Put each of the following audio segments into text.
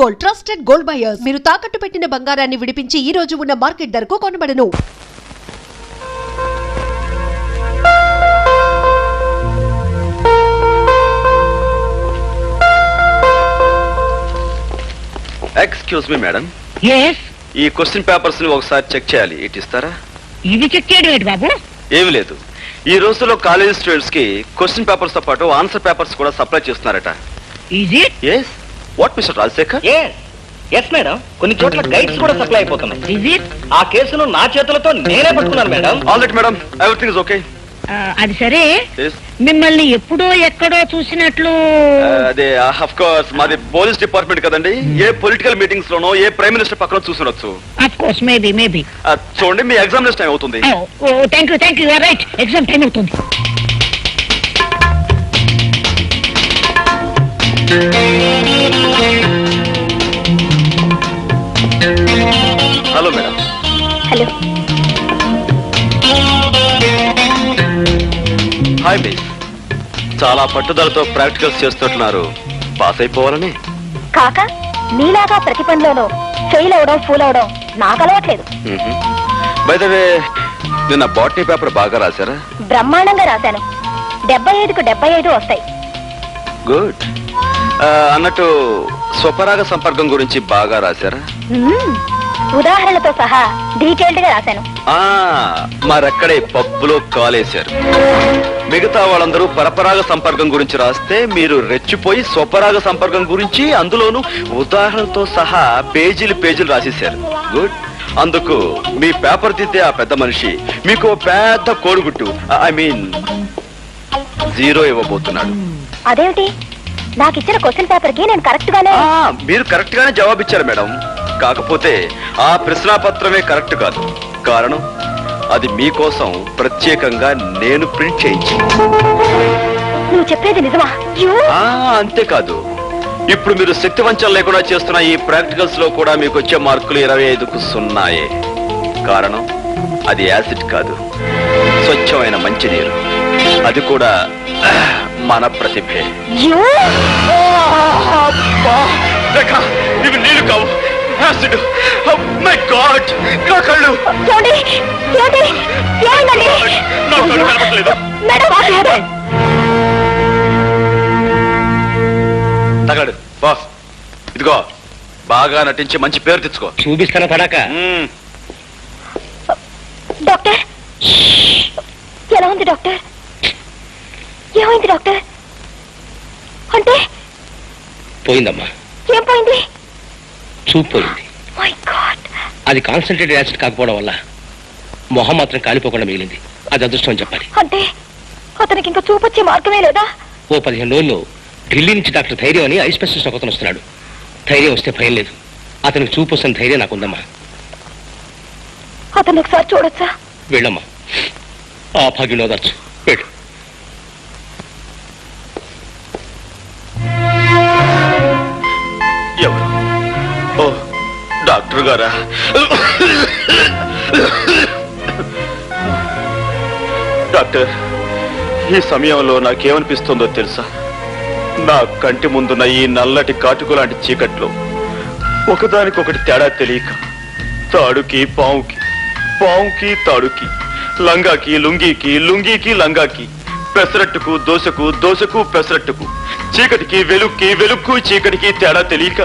Gold, trusted gold buyers. మీరు తాకట్టు పెట్టిన బంగారాన్ని విడిపించి ఈ రోజు ఉన్న మార్కెట్ ధరకు కొనబడను. Excuse me madam. yes ఈ క్వశ్చన్ పేపర్స్ ని ఒకసారి చెక్ చేయాలి. ఇటు ఇస్తారా? ఇవి చెక్ చేయడం ఏంటి బాబు? ఏమి లేదు, ఈ రోజుల్లో కాలేజ్ స్టూడెంట్స్ కి క్వశ్చన్ పేపర్స్ తో పాటు ఆన్సర్ పేపర్స్ కూడా సప్లై చేస్తున్నారట. Is it? yes what mister Rajasekhar? Yes madam, కొన్ని చోట్ల గైడ్స్ కూడా సప్లై అయిపోతున్నాయి. Is it? ఆ కేసును నా చేతులతో నేనే పట్టుకున్నాను మేడం. Alright madam, everything is okay. అది సరే, మిమ్మల్ని ఎప్పుడో ఎక్కడో చూసినట్లు. అదే ఆఫ్ కోర్స్ మాది పోలీస్ డిపార్ట్మెంట్ కదండి. ఏ పొలిటికల్ మీటింగ్స్ లోనో ఏ ప్రైమ్ మినిస్టర్ పక్కన చూసుండొచ్చు. Of course, maybe. చూడండి, మీ ఎగ్జామినేషన్ టైం అవుతుంది. Thank you right, exam time అవుతుంది. Hello madam. Hello. Hi miss, చాలా పట్టుదలతో ప్రాక్టికల్స్ చేస్తున్నారు. పాస్ అయిపోవాలని. కాక నీలాగా ప్రతి పనిలోనూ ఫెయిల్ అవడం ఫూల్ అవడం నాకు అలవాట్లేదు. బై ద వే, నిన్న బాటనీ పేపర్ బాగా రాశారా? బ్రహ్మాండంగా రాశాను. 75కు 75 వస్తాయి. గుడ్. అన్నట్టు స్వపరాగ సంపర్కం గురించి బాగా రాశారా? ఉదాహరణలతో సహా డీటెయిల్డ్ గా రాశాను. మరక్కడే పప్పులో కాలేశారు. మిగతా వాళ్ళందరూ పరపరాగ సంపర్కం గురించి రాస్తే మీరు రెచ్చిపోయి స్వపరాగ సంపర్కం గురించి అందులోనూ ఉదాహరణతో సహా పేజీలు రాసేశారు. గుడ్. అందుకు మీ పేపర్ దిద్దే ఆ పెద్ద మనిషి మీకు పెద్ద కోడిగుట్టు, ఐ మీన్ 0 ఇవ్వబోతున్నాడు. అదేమిటి? నాకు ఇచ్చిన క్వశ్చన్ పేపర్ కి నేను కరెక్ట్ గానే. మీరు కరెక్ట్ గానే జవాబిచ్చారు మేడం. కాకపోతే ఆ ప్రశ్నాపత్రమే కరెక్ట్ కాదు. కారణం, అది మీకోసం ప్రత్యేకంగా నేను ప్రింట్ చేయించి. నువ్వు చెప్పేది నిజమా? అంతేకాదు, ఇప్పుడు మీరు శక్తి వంచన లేకుండా చేస్తున్న ఈ ప్రాక్టికల్స్ లో కూడా మీకు వచ్చే మార్కులు 25కు 0. కారణం, అది యాసిడ్ కాదు, స్వచ్ఛమైన మంచినీరు. అది కూడా మన ప్రతిభే. ఇవి నీళ్లు కావు, యాసిడ్. మై గాడ్, నా కళ్ళు. తగలడు బాస్. ఇదిగో, బాగా నటించి మంచి పేరు తెచ్చుకో. చూపిస్తాను తడాక. డాక్టర్, ఎలా ఉంది డాక్టర్? ఏమైంది డాక్టర్? అంటే పోయిందమ్మా. ఏం పోయింది? చూపు పోయింది. My God. అది కాన్సన్ట్రేటెడ్ యాసిడ్ కాకపోవడం వల్ల మొహం మాత్రం కాలిపోకుండా మిగిలింది. అది అదృష్టం అని చెప్పాలి. అంటే అతనికి ఇంకా చూపొచ్చే మార్గమే లేదా? ఓ 15 రోజుల్లో ఢిల్లీ నుంచి డాక్టర్ ధైర్యం అని ఐ స్పెషలిస్ట్ ఒకతను వస్తున్నాడు. ధైర్యం వస్తే భయం లేదు. అతనికి చూపు వస్తున్న ధైర్యం నాకుందమ్మా. అతను ఒకసారి చూడొచ్చా? వెళ్ళమ్మా, ఆ భాగ్యం ఓదార్చు. వెళ్ళు. ఎవరు? ఓ, డాక్టర్ గారా? డాక్టర్, ఈ సమయంలో నాకేమనిపిస్తుందో తెలుసా? నా కంటి ముందున్న ఈ నల్లటి కాటుకు లాంటి చీకట్లో ఒకదానికొకటి తేడా తెలియక, తాడుకి పావుకి, పావుకి తాడుకి, లంగాకి లుంగీకి, లుంగీకి లంగాకి, పెసరట్టుకు దోశకు, దోశకు పెసరట్టుకు, చీకటికి వెలుక్కి, వెలుక్కు చీకటికి తేడా తెలియక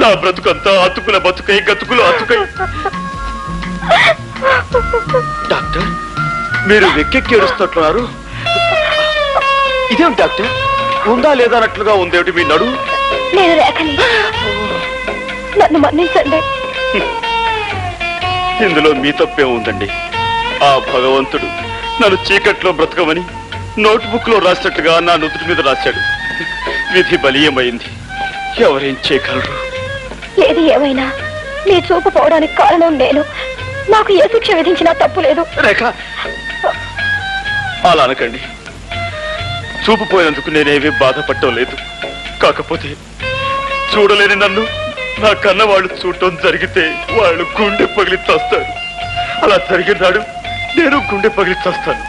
నా బ్రతుకంతా అతుకుల బతుకై, గతుకులు అతుకై. డాక్టర్, మీరు వెక్కెక్కి ఏడుస్తున్నారు. ఇదేం డాక్టర్, ఉందా లేదా అన్నట్లుగా ఉందేమిటి మీ నడు? నేను రేఖని, నన్ను మన్నించండి. ఇందులో మీ తప్పే ఉందండి. ఆ భగవంతుడు నన్ను చీకట్లో బ్రతకమని నోట్బుక్ లో రాసినట్టుగా నా నుదుటి మీద రాశాడు. విధి బలీయమైంది. ఎవరేం చేయగలరు? ఏది ఏమైనా మీ చూపు పోవడానికి కారణం నేను. నాకు ఏ శిక్ష విధించినా తప్పు లేదు. రేఖ, అలా అనకండి. చూపు పోయినందుకు నేనేమీ బాధపడటం లేదు. కాకపోతే చూడలేని నన్ను నా కన్న వాళ్ళు చూడటం జరిగితే వాళ్ళు గుండె పగిలి చస్తారు. అలా జరిగినాడు నేను గుండె పగిలి చస్తాను.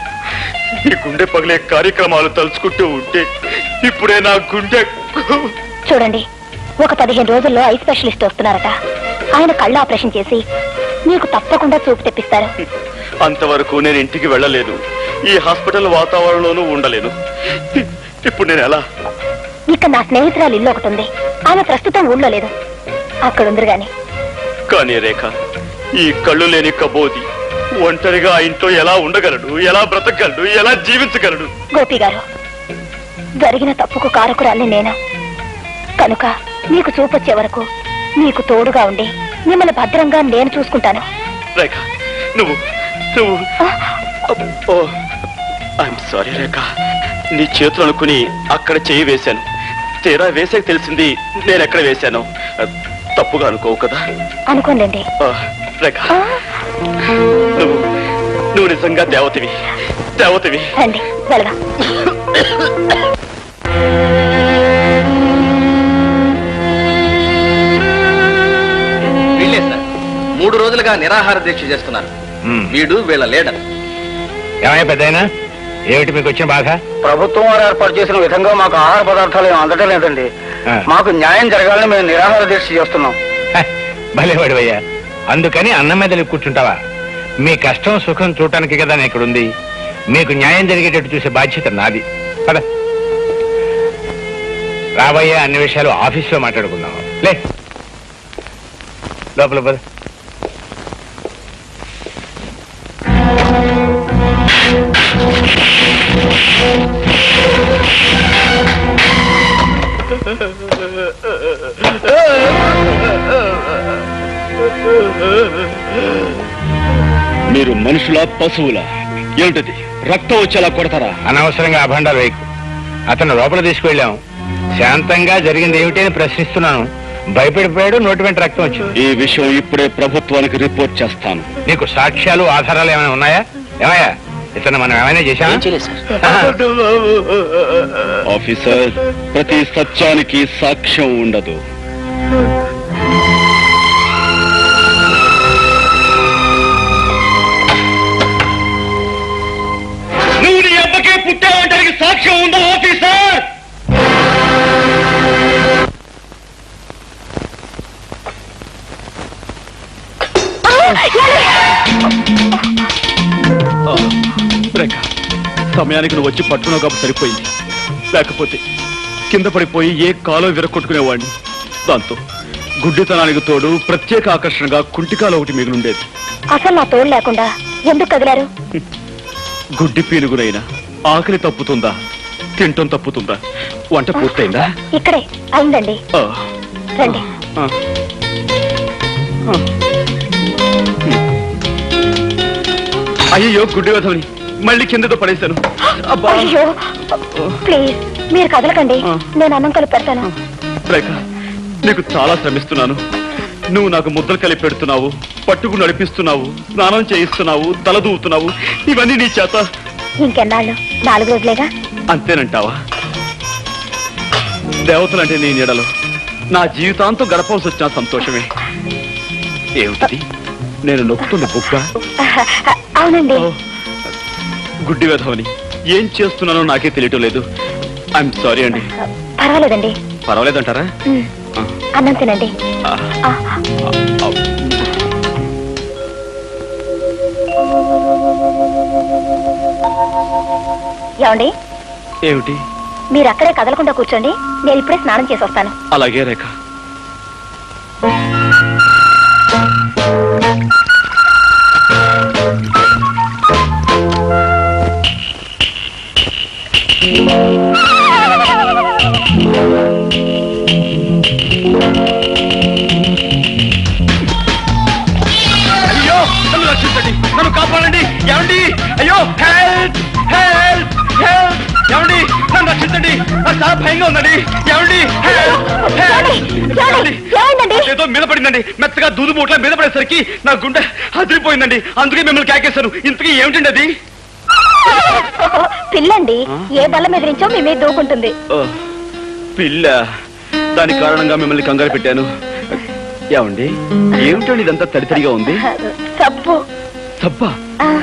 ఈ గుండె పగిలే కార్యక్రమాలు తలుచుకుంటూ ఉంటే ఇప్పుడే నా గుండె. చూడండి, ఒక 15 రోజుల్లో ఐ స్పెషలిస్ట్ వస్తున్నారట. ఆయన కళ్ళ ఆపరేషన్ చేసి మీకు తప్పకుండా చూపు తెప్పిస్తారు. అంతవరకు నేను ఇంటికి వెళ్ళలేను, ఈ హాస్పిటల్ వాతావరణంలోనూ ఉండలేను. ఇప్పుడు నేను ఎలా? ఇక్కడ నా స్నేహితురాలు ఇల్లు ఒకటి ఉంది. ఆమె ప్రస్తుతం ఊళ్ళో లేదు, అక్కడ ఉందరు గాని. కానీ రేఖ, ఈ కళ్ళు లేని కబోది ఒంటరిగా ఆ ఇంట్లో ఎలా ఉండగలడు, ఎలా బ్రతకగలడు, ఎలా జీవించగలడు? గోపి గారు, జరిగిన తప్పుకు కారకురాల్ని నేను. కనుక మీకు చూపొచ్చే వరకు మీకు తోడుగా ఉండి మిమ్మల్ని భద్రంగా నేను చూసుకుంటాను. రేఖ, నువ్వు ఐఎమ్ సారీ రేఖ, నీ చేతులు అనుకుని అక్కడ చేయి వేశాను. తీరా వేసాక తెలిసింది నేను ఎక్కడ వేశాను. తప్పుగా అనుకోవు కదా? అనుకోండి. రేఖ, నువ్వు నిజంగా దేవతవి. రండి వెళదాం. వీళ్ళే సార్ 3 రోజులుగా నిరాహార దీక్ష చేస్తున్నారు. వీడు వీళ్ళ లీడర్. ఏమయ్యా పెద్దయినా, ఏమిటి మీకు వచ్చిన బాధ? ప్రభుత్వం వారు ఏర్పాటు చేసిన విధంగా మాకు ఆహార పదార్థాలు ఏం అందటం లేదండి. మాకు న్యాయం జరగాలని మేము నిరాహార దీక్ష చేస్తున్నాం. భలేవాడివయ్యా, అందుకని అన్నం మీద కూర్చుంటావా? మీ కష్టం సుఖం చూడటానికి కదా నేను ఇక్కడుంది. మీకు న్యాయం జరిగేటట్టు చూసే బాధ్యత నాది. పద రాబోయే అన్ని విషయాలు ఆఫీస్లో మాట్లాడుకుందాం. లే లోపల పద. మీరు మనుషుల పశువుల? ఏమిటది? రక్తం వచ్చేలా కొడతారా? అనవసరంగా అభండాలు వేయకు. అతను లోపల తీసుకువెళ్ళాం. శాంతంగా జరిగింది ఏమిటి అని ప్రశ్నిస్తున్నాను. భయపడిపోయాడు, నోటి వెంట రక్తం వచ్చింది. ఈ విషయం ఇప్పుడే ప్రభుత్వానికి రిపోర్ట్ చేస్తాను. నీకు సాక్ష్యాలు ఆధారాలు ఏమైనా ఉన్నాయా? ఏమయ్యా, ఇతను మనం ఏమైనా చేశామా? ఆఫీసర్, ప్రతి సత్యానికి సాక్ష్యం ఉండదు. నువ్వు నీ అబ్బకే పుట్టావంటానికి సాక్ష్యం ఉందా ఆఫీసర్? రేఖ, సమయానికి నువ్వు వచ్చి పట్టుకున్నావు కాబట్టి సరిపోయింది. లేకపోతే కింద పడిపోయి ఏ కాలో విరగొట్టుకునేవాడిని. దాంతో గుడ్డితనానికి తోడు ప్రత్యేక ఆకర్షణగా కుంటికాలు ఒకటి మిగిలిండేది. అసలు నా తోడు లేకుండా ఎందుకు కదిలారు? గుడ్డి పీనుగునైనా ఆకలి తప్పుతుందా, తింటం తప్పుతుందా? వంట పూర్తయిందా? ఇక్కడే అయిందండి. రండి. అయ్యో, గుడ్డి వధవని మళ్ళీ కిందతో పడేశాను. అయ్యో ప్లీజ్ మీరు కదలకండి, నేను అన్నం కలిపి పెడతాను. రేఖ, నీకు చాలా శ్రమిస్తున్నాను. నువ్వు నాకు ముద్దలు కలిపి పెడుతున్నావు, పట్టుకు నడిపిస్తున్నావు, స్నానం చేయిస్తున్నావు, తల దూవుతున్నావు. ఇవన్నీ నీ చేత. ఇంకెన్నాళ్ళు? 4 రోజులేగా. అంతేనంటావా? దేవతలంటే నీ నీడలో నా జీవితాంతం గడపవలసి వచ్చిన సంతోషమే. ఏమిటి నేను నొక్కుతున్న బుక్క? అవునండి. గుడ్డి వేధవని ఏం చేస్తున్నానో నాకే తెలియటం లేదు. ఐఎమ్ సారీ అండి. పర్వాలేదండి. పర్వాలేదంటారా? అన్నం తినండి. ఏమండి? ఏమిటి? మీరు అక్కడే కదలకుండా కూర్చోండి, నేను ఇప్పుడే స్నానం చేసి వస్తాను. అలాగే రేఖ. అయ్యో, నన్ను రక్షించండి, నన్ను కాపాడండి. ఏమండి? అయ్యో, హెల్ప్ హెల్ప్ హెల్ప్! ఏమండి, నన్ను రక్షించండి, నాకు చాలా భయంగా ఉందండి. ఏమండి? ఏదో మీద పడిందండి, మెత్తగా దూదు మూట్ల మీద పడేసరికి నా గుండె అదిరిపోయిందండి. అందుకే మిమ్మల్ని కేకేశాను. ఇంతకీ ఏమిటండి అది? పిల్లండి, ఏ బల్ల మీద నుంచో మీ మీద దూకుంటుంది. పిల్ల? దాని కారణంగా మిమ్మల్ని కంగారు పెట్టాను. ఏమండి, ఏమిటండి ఇదంతా తడితడిగా ఉంది? సబ్బు. సబ్బా?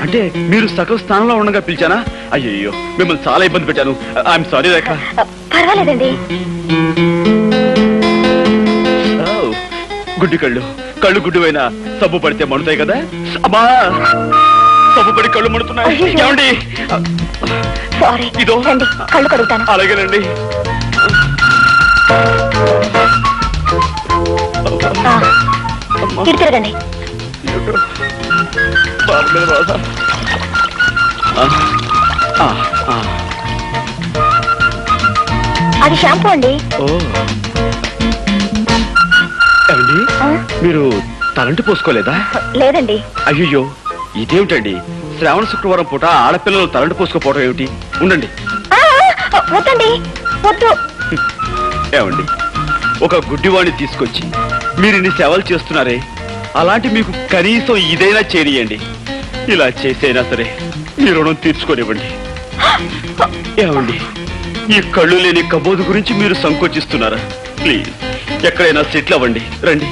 అంటే మీరు సకల స్థానంలో ఉండగా పిలిచానా? అయ్యో, మిమ్మల్ని చాలా ఇబ్బంది పెట్టాను. ఐఎమ్ సారీ రేఖ. పర్వాలేదండి. గుడ్డి కళ్ళు గుడ్డివైనా సబ్బు పడితే మండుతాయి కదా. అమ్మా, సబ్బు పడి కళ్ళు మండుతున్నాయి. ఏమండి? సారీ, ఇదో రండి, కళ్ళు కడుగుతాను. అలాగేనండి. ఇటు తిరగండి. బాధ మీద బాధ. అది షాంపూ అండి. ఓ, ఏమండి మీరు తలంటి పోసుకోలేదా? లేదండి. అయ్యో, ఇదేమిటండి శ్రావణ శుక్రవారం పూట ఆడపిల్లలు తలంటి పోసుకోపోవడం ఏమిటి? ఉండండి. వద్దండి, వద్దు. ఏమండి, ఒక గుడ్డివాణ్ణి తీసుకొచ్చి మీరు ఇన్ని సేవలు చేస్తున్నారే, అలాంటి మీకు కనీసం ఇదైనా చేయనియండి. ఇలా చేసైనా సరే మీ రుణం తీర్చుకోనివ్వండి. ఏమండి, ఈ కళ్ళు లేని కబోదు గురించి మీరు సంకోచిస్తున్నారా? ప్లీజ్ ఎక్కడైనా సెటిల్ అవ్వండి. రండి.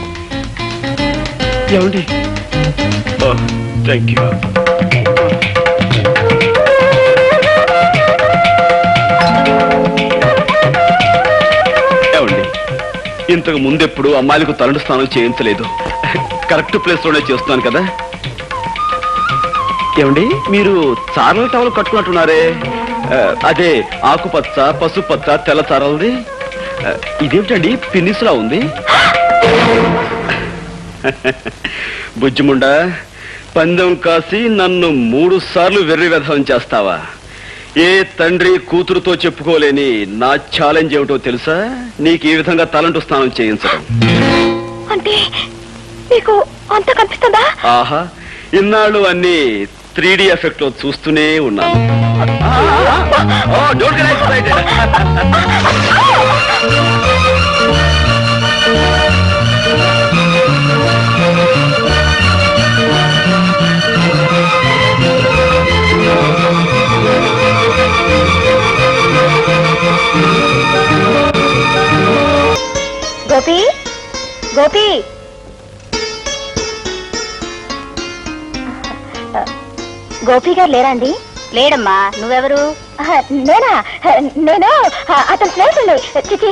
ఏమండి? Thank you. ఏమండి, ఇంతకు ముందెప్పుడు అమ్మాయిలకు తలంటు స్నానం చేయించలేదు. కరెక్ట్ ప్లేస్ లోనే చేస్తున్నాను కదా. ఏమండి, మీరు చారల టవల్ కట్టుకున్నట్టున్నారే, అదే ఆకుపచ్చ, పసుపచ్చ, తెల్ల చారలది. ఇదేమిటండి పిన్నిస్లా ఉంది? బుజ్జిముండా, పందెం కాసి నన్ను 3 సార్లు వెర్రి వెధం చేస్తావా? ఏ తండ్రి కూతురుతో చెప్పుకోలేని నా ఛాలెంజ్ ఏమిటో తెలుసా? నీకు ఈ విధంగా తలంటు స్నానం చేయించడం. అంటే మీకు అంత కనిపిస్తుందా? ఆహా, ఇన్నాళ్ళు అన్ని 3D ఎఫెక్ట్ లో చూస్తూనే ఉన్నాను. Don't get excited. Gopi, Gopi, Gopi గారు లేరా అండి? లేడమ్మా. నువ్వెవరు? నేనా? నేను అతను స్నేహితుడు. చిచి,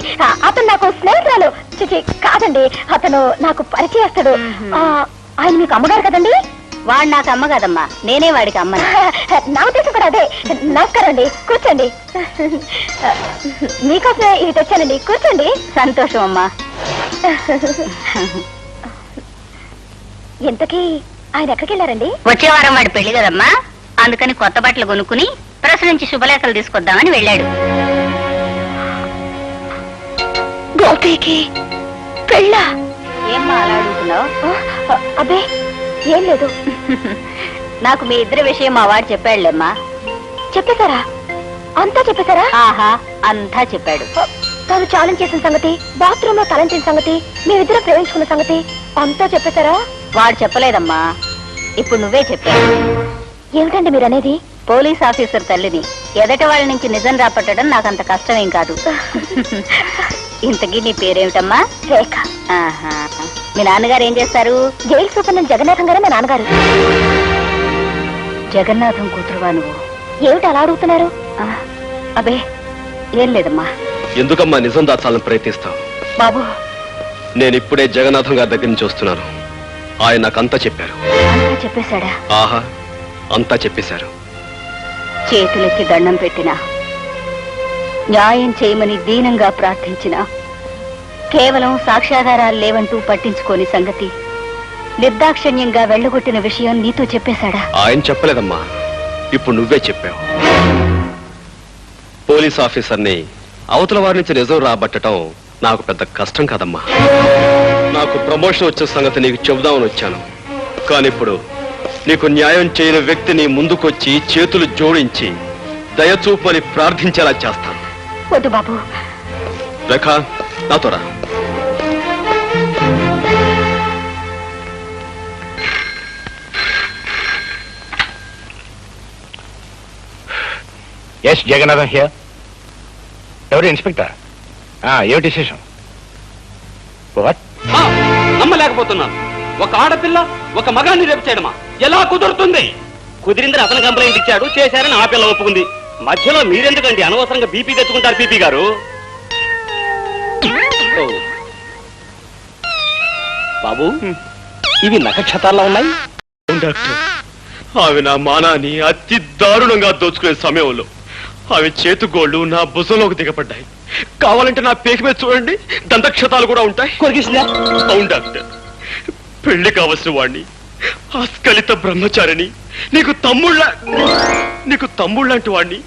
అతను నాకు స్నేహితురాలు. చిచి కాదండి, అతను నాకు పరిచయస్తుడు. ఆయన మీకు అమ్మగారు కదండి? వాడు నాకు అమ్మ కదమ్మా, నేనే వాడికి అమ్మ. నా ఉద్దేశం కూడా అదే. నమస్కారం అండి, కూర్చోండి. మీకోసమే ఇది తెచ్చానండి, కూర్చోండి. సంతోషం అమ్మా. ఇంతకీ ఆయన ఎక్కడికి వెళ్ళారండి? వచ్చే వారం వాడి పెళ్లి కదమ్మా, అందుకని కొత్త బట్టలు కొనుక్కుని ప్రెస్ నుంచి శుభలేఖలు తీసుకొద్దామని వెళ్ళాడు. గోపికి పెళ్ళా? ఏమ్మా అలా అడుగుతున్నావు? అబ్బే ఏం లేదు. నాకు మీ ఇద్దరి విషయం మా వాడు చెప్పాడులేమ్మా. చెప్పేశారా? అంతా చెప్పేశారా? ఆహా, అంతా చెప్పాడు. తాను ఛాలెంజ్ చేసిన సంగతి, బాత్రూమ్ లో తలంచిన సంగతి, మీరిద్దరు ప్రేమించుకున్న సంగతి అంతా చెప్పేశారా? వాడు చెప్పలేదమ్మా, ఇప్పుడు నువ్వే చెప్పావు. ఏమిటండి మీరు అనేది? పోలీస్ ఆఫీసర్ తల్లిని ఎదటి వాళ్ళ నుంచి నిజం రాపట్టడం నాకంత కష్టమేం కాదు. ఇంతకీ నీ పేరేమిటమ్మా? రేఖ. ఆహా, మీ నాన్నగారు ఏం చేస్తారు? జైలు సూపరింటెండెంట్ జగన్నాథం గారే మా నాన్నగారు. జగన్నాథం కూతురువా నువ్వు? ఏమిటి అలా అడుగుతున్నారు? అబే ఏం లేదమ్మా. ఎందుకమ్మా నిజం దాచాలని ప్రయత్నిస్తావు? బాబు, నేను ఇప్పుడే జగన్నాథం గారి దగ్గర నుంచి వస్తున్నాను. ఆయన నాకంతా చెప్పారు. అంతా చెప్పేశాడా? ఆహా, అంతా చెప్పేశారు. చేతులెత్తి దండం పెట్టినా, న్యాయం చేయమని దీనంగా ప్రార్థించినా కేవలం సాక్ష్యాధారాలు లేవంటూ పట్టించుకోని సంగతి, నిర్దాక్షిణ్యంగా వెళ్ళగొట్టిన విషయం నీతో చెప్పేశాడా? ఆయన చెప్పలేదమ్మా, ఇప్పుడు నువ్వే చెప్పావు. పోలీస్ ఆఫీసర్ని అవతల వారి నుంచి నిజం రాబట్టడం నాకు పెద్ద కష్టం కాదమ్మా. నాకు ప్రమోషన్ వచ్చిన సంగతి నీకు చెబుదామని వచ్చాను. కానీ ఇప్పుడు నీకు న్యాయం చేయని వ్యక్తిని ముందుకొచ్చి చేతులు జోడించి దయచూపని ప్రార్థించేలా చేస్తాను. వద్దు బాబు. రేఖ, నాతో రా. Yes Jagannatham here. ఎవరు ఇన్స్పెక్టర్? ఏమిటి విశేషం? నమ్మలేకపోతున్నాను. ఒక ఆడపిల్ల ఒక మగాన్ని రేపు చేయడమా? ఎలా కుదురుతుంది? కుదిరిందని అతను కంప్లైంట్ ఇచ్చాడు, చేశారని ఆ పిల్ల ఒప్పుకుంది. మధ్యలో మీరెందుకండి అనవసరంగా బీపీ తెచ్చుకుంటారు? పీపీ గారు బాబు ఇవి నక్షత్రాల్లో ఉన్నాయి. అవును డాక్టర్, ఆమె నా మానాన్ని అతి దారుణంగా దోచుకునే సమయంలో ఆమె చేతుగోళ్లు నా భుజంలోకి దిగబడ్డాయి. కావాలంటే నా పేక మీద చూడండి, దంతక్షతాలు కూడా ఉంటాయి. కొరికిసిందా? అవును డాక్టర్, పెళ్లి కావలసిన వాణ్ణి, ఆస్కలిత బ్రహ్మచారిని, నీకు తమ్ముళ్ళంటి వాణ్ణి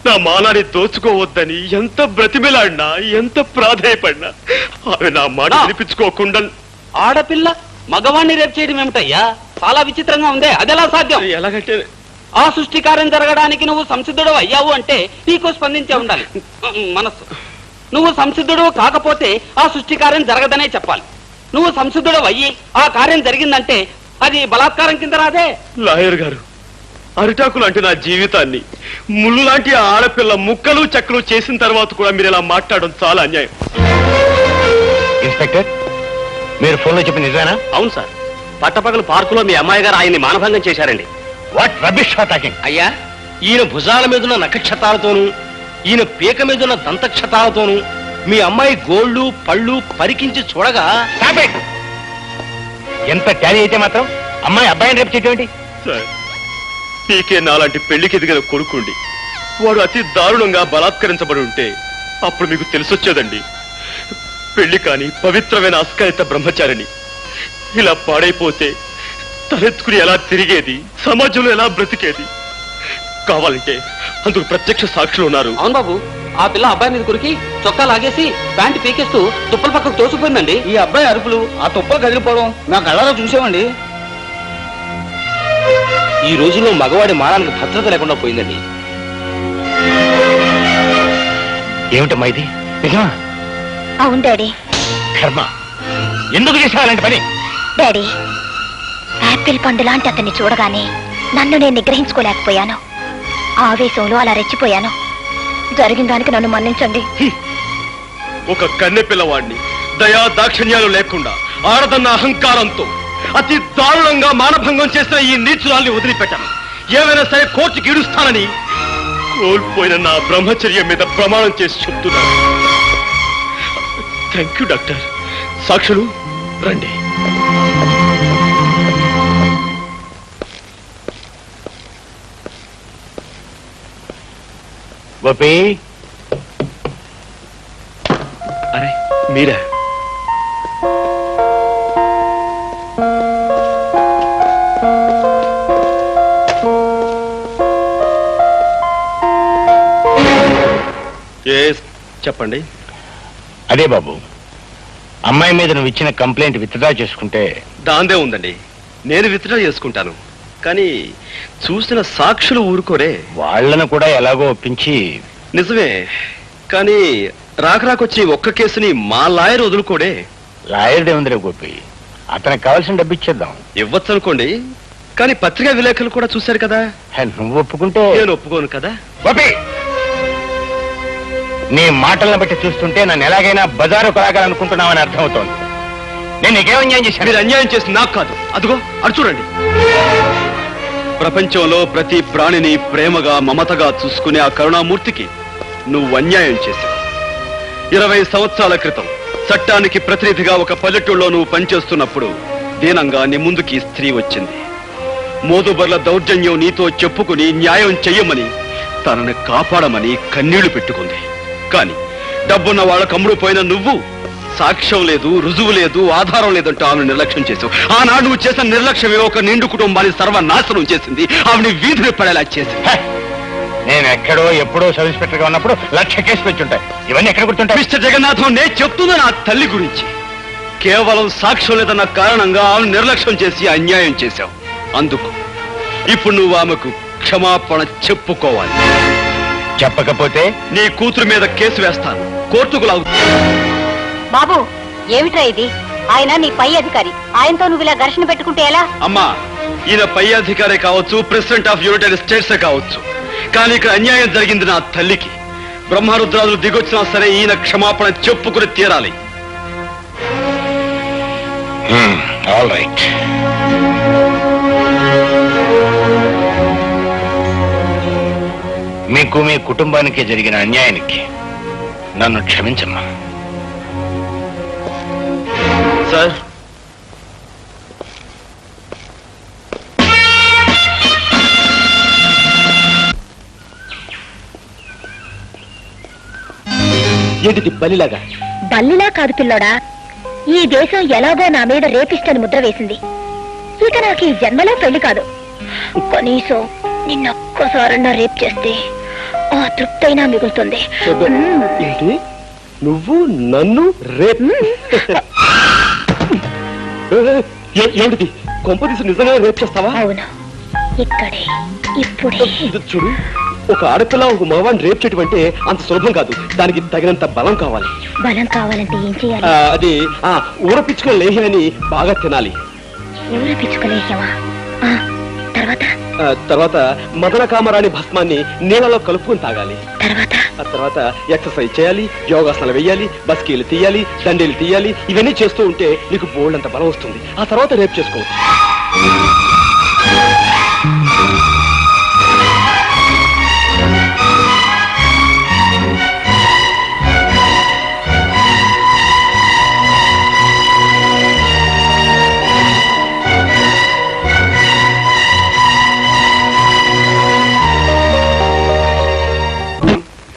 నా మానాన్ని దోచుకోవద్దని ఎంత బ్రతిమిలాడినా, ఎంత ప్రాధేయపడినా ఆమె నా మాట వినిపించుకోకుండా. ఆడపిల్ల మగవాణ్ణి రేపు చేయడం ఏమిటయ్యా? చాలా విచిత్రంగా ఉందే. అదెలా సాధ్యం? ఎలాగంటే ఆ సృష్టి కార్యం జరగడానికి నువ్వు సంసిద్ధుడు అయ్యావు అంటే నీకు స్పందించే ఉండాలి మనస్సు. నువ్వు సంసిద్ధుడు కాకపోతే ఆ సృష్టి కార్యం జరగదనే చెప్పాలి. నువ్వు సంసిద్ధుడు అయ్యి ఆ కార్యం జరిగిందంటే అది బలాత్కారం కింద రాదే. లాయర్ గారు, అరిటాకు లాంటి నా జీవితాన్ని ముళ్ళు లాంటి ఆడపిల్ల ముక్కలు చెక్కలు చేసిన తర్వాత కూడా మీరు ఇలా మాట్లాడడం చాలా అన్యాయం. ఇన్స్పెక్టర్, మీరు ఫోన్లో చెప్పిన నిజానా? అవును సార్, పట్టపగలు పార్కులో మీ అమ్మాయి గారు ఆయన్ని మానభంగం చేశారండి. What rubbish talking? అయ్యా, ఈయన భుజాల మీదున్న నక్షత్రాలతోనూ ఈయన పీక మీదున్న దంతక్షతాలతోనూ మీ అమ్మాయి గోళ్ళు పళ్ళు పరికించి చూడగా ఎంత ట్యాలీ అయితే మాత్రం అమ్మాయి అబ్బాయిని రేపు చేయటం సార్, పీకే నాలాంటి పెళ్లికి ఎదిగిన కొడుకుండి వాడు అతి దారుణంగా బలాత్కరించబడి ఉంటే అప్పుడు మీకు తెలిసొచ్చేదండి. పెళ్లి కాని పవిత్రమైన అస్కలిత బ్రహ్మచారిని ఇలా పాడైపోతే తలెత్తుకుని ఎలా తిరిగేది, సమాజంలో ఎలా బ్రతికేది? కావాలంటే అందుకు ప్రత్యక్ష సాక్షులు ఉన్నారు. అవును బాబు, ఆ పిల్ల అబ్బాయి మీద కొరికి చొక్కా లాగేసి ప్యాంటు పీకేస్తూ తుప్పల పక్కకు తోసిపోయిందండి. ఈ అబ్బాయి అరుపులు, ఆ తుప్పలు కదిలిపోవడం నా కళ్ళలో చూసామండి. ఈ రోజుల్లో మగవాడి మానానికి భద్రత లేకుండా పోయిందండి. ఏమిటమ్మా ఇది? నిజమా? అవును డాడీ. కర్మ, ఎందుకు చేసావు అలాంటి పని? డాడీ, యాపిల్ పండు లాంటి అతన్ని చూడగానే నన్ను నేను నిగ్రహించుకోలేకపోయాను. ఆవేశంలో అలా రెచ్చిపోయాను. జరిగిన దానికి నన్ను మన్నించండి. ఒక కన్నె పిల్లవాడిని దయా దాక్షిణ్యాలు లేకుండా ఆడదన్న అహంకారంతో అతి దారుణంగా మానభంగం చేసిన ఈ నీచురాల్ని వదిలిపెట్టాను. ఏమైనా సరే కోర్టుకి ఇడుస్తానని కోల్పోయిన నా బ్రహ్మచర్యం మీద ప్రమాణం చేసి చెప్తున్నాను. Thank you doctor. సాక్షులు రండి. గోపి, అరే మీరా? చెప్పండి. అదే బాబు, అమ్మాయి మీద నువ్వు ఇచ్చిన కంప్లైంట్ విత్డ్రా చేసుకుంటే. దాందే ఉందండి, నేను విత్డ్రా చేసుకుంటాను. కానీ చూసిన సాక్షులు ఊరుకోరే. వాళ్ళను కూడా ఎలాగో ఒప్పించి. నిజమే, కానీ రాకరాకొచ్చి ఒక్క కేసుని మా లాయర్ వదులుకోడే. లాయర్డే ఉందిరే గోపి, అతనికి కావాల్సిన డబ్బు ఇచ్చేద్దాం. ఇవ్వచ్చు అనుకోండి, కానీ పత్రికా విలేకరులు కూడా చూశారు కదా. నువ్వు ఒప్పుకుంటే. నేను ఒప్పుకోను కదా. గోపి, నీ మాటలను బట్టి చూస్తుంటే నన్ను ఎలాగైనా బజారు కొలాగాలనుకుంటున్నావని అర్థమవుతోంది. నేను నీకేం అన్యాయం చేశాను? మీరు అన్యాయం చేసి నాకు కాదు, అదిగో అటు చూడండి. ప్రపంచంలో ప్రతి ప్రాణిని ప్రేమగా మమతగా చూసుకునే ఆ కరుణామూర్తికి నువ్వు అన్యాయం చేశావు. 20 సంవత్సరాల క్రితం చట్టానికి ప్రతినిధిగా ఒక పల్లెటూళ్ళలో నువ్వు పనిచేస్తున్నప్పుడు దీనంగా నీ ముందుకి స్త్రీ వచ్చింది. మోదుబర్ల దౌర్జన్యం నీతో చెప్పుకుని న్యాయం చెయ్యమని, తనని కాపాడమని కన్నీళ్లు పెట్టుకుంది. కానీ డబ్బున్న వాళ్ళకు అమ్ముడు పోయిన నువ్వు సాక్ష్యం లేదు, రుజువు లేదు, ఆధారం లేదంటూ ఆమెను నిర్లక్ష్యం చేసావు. ఆనాడు నువ్వు చేసిన నిర్లక్ష్యమే ఒక నిండు కుటుంబాన్ని సర్వనాశనం చేసింది, ఆమెని వీధిని పడేలా చేసింది. నేను ఎక్కడో ఎప్పుడో సబ్ ఇన్స్పెక్టర్ గా ఉన్నప్పుడు 1,00,000 కేసులు వచ్చుంటాయి. ఇవన్నీ ఎక్కడ గుర్తుంటాయి? మిస్టర్ జగన్నాథం, నేను చెప్తున్నా నా తల్లి గురించి. కేవలం సాక్ష్యం లేదన్న కారణంగా ఆమెను నిర్లక్ష్యం చేసి అన్యాయం చేశావు. అందుకు ఇప్పుడు నువ్వు ఆమెకు క్షమాపణ చెప్పుకోవాలి. చెప్పకపోతే నీ కూతురు మీద కేసు వేస్తాను, కోర్టుకు లాగు. బాబు, ఏమిట్రా ఇది? ఆయన నీ పై అధికారి, ఆయనతో నువ్వు ఇలా ఘర్షణ పెట్టుకుంటే ఎలా? అమ్మా, ఈయన పై అధికారే కావచ్చు, ప్రెసిడెంట్ ఆఫ్ యునైటెడ్ స్టేట్స్ కావచ్చు, కానీ ఇక్కడ అన్యాయం జరిగింది నా తల్లికి. బ్రహ్మరుద్రాలు దిగొచ్చినా సరే ఈయన క్షమాపణ చెప్పుకుని తీరాలి. All right. మీకు మీ కుటుంబానికి జరిగిన అన్యాయానికి నన్ను క్షమించమ్మా. సార్, ఏంటిది బలిలాగా? బల్లిలా కాదు పిల్లోడా, ఈ దేశం ఎలాగో నా మీద రేపిస్టని ముద్ర వేసింది. ఇక నాకు ఈ జన్మలో పెళ్లి కాదు. కనీసం నిన్నొక్కసారన్నా రేప్ చేస్తే ఆ తృప్తైనా మిగులుతుంది. ఏంటి నువ్వు నన్ను రేప్? ఏమిటి కొంపదీసి నిజంగా రేప్ చేస్తావా? అవును, ఇక్కడే ఇప్పుడే. చూడు, ఒక ఆడపిల్ల ఒక మగవాడిని రేప్ చేయటం అంటే అంత సులభం కాదు. దానికి తగినంత బలం కావాలి. బలం కావాలంటే ఏం చేయాలి? అది ఊరపిచ్చుకుని లేహ్యాన్ని బాగా తినాలి. ఊర పిచ్చుకలేసావా? తర్వాత మదన కామరాణి భస్మాన్ని నీళ్ళలో కలుపుకొని తాగాలి. ఆ తర్వాత ఎక్సర్సైజ్ చేయాలి, యోగాసనాలు వేయాలి, బస్కీలు తీయాలి, దండీలు తీయాలి. ఇవన్నీ చేస్తూ ఉంటే నీకు బోల్డ్ అంత బలం వస్తుంది. ఆ తర్వాత రేపు చేసుకోవచ్చు.